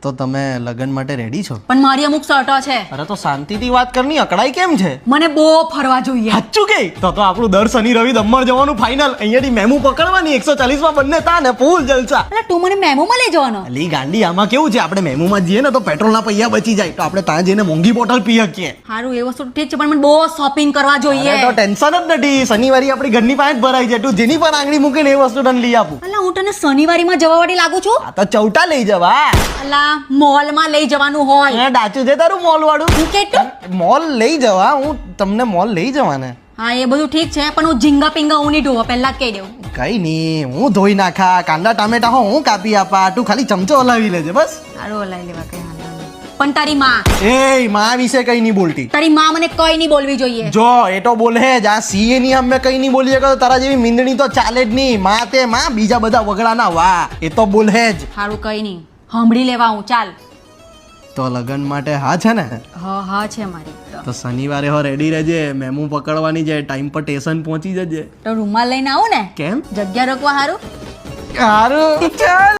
તો તમે લગ્ન માટે રેડી છો? પણ મારી અમુક શર્ટો છે. અરે તો શાંતિથી વાત કરની, અકળાઈ કેમ છે? મને બહુ ફરવા જોઈએ. સાચું કે? તો આપણું દર શનિ રવિ દમણ જવાનું ફાઇનલ. અહીંયાથી મેમુ પકડવાની 140 માં બંને તા ને ફૂલ જલસા. એટલે તું મને મેમોમાં લઈ જવાનો? અલી ગાંડી, આમાં કેવું છે, આપણે મેમુમાં જઈએ ને તો પેટ્રોલના પૈસા બચી જાય, તો આપણે ત્યાં જઈને મોંઘી બોટલ પી શકીએ. સારું, એ વસ્તુ ઠીક છે, પણ મને બહુ શોપિંગ કરવા જોઈએ. તો ટેન્શન જ નથી, શનિવારી આપણી ઘરની પાસે જ ભરાઈ જાય. તું જેની પર આંગળી મૂકે ને એ વસ્તુ તને લઈ આપું. અલા, હું તને શનિવારીમાં જવા વાળી લાગુ છું? આ તો ચૌટા લઈ જવા. અલા, મોલમાં લઈ જવાનું હોય. ડાચું છે તારું મોલ વાળું. હું કેટલું મોલ લઈ જવા, હું તમને મોલ લઈ જવાને. હા, એ બધું ઠીક છે, પણ હું ઝીંગા પિંગા હું નહીં ધોવા, પહેલા જ કહી દઉં. કઈ નહીં, હું ધોઈ નાખા, કાંદા ટામેટા હું કાપી આપા, તું ખાલી ચમચો હલાવી લેજે બસ. સારું, હલાવી લેવા, કઈ વાંધો નહીં. પણ તારી માં, એ માં વિશે કઈ નહીં બોલતી. તારી માં મને કઈ નહીં બોલવી જોઈએ. જો એ તો બોલે જ, આ સીએ ની અમે કઈ નહીં બોલીએ કે તારા જેવી મીંદણી તો ચાલે જ નહીં. માં તે માં, બીજા બધા વગડાના વાહ, એ તો બોલે જ. સારું, કઈ નહીં, સાંભળી લેવા હું. ચાલ તો લગન માટે હા છે ને? હા છે મારી. તો શનિવારે હો રેડી રહેજે, મેમુ પકડવાની છે, ટાઈમ પર સ્ટેશન પહોંચી જજે. તો રૂમાલ લઈને આવું ને? કેમ? જગ્યા રોકવા. સારું ચાલ.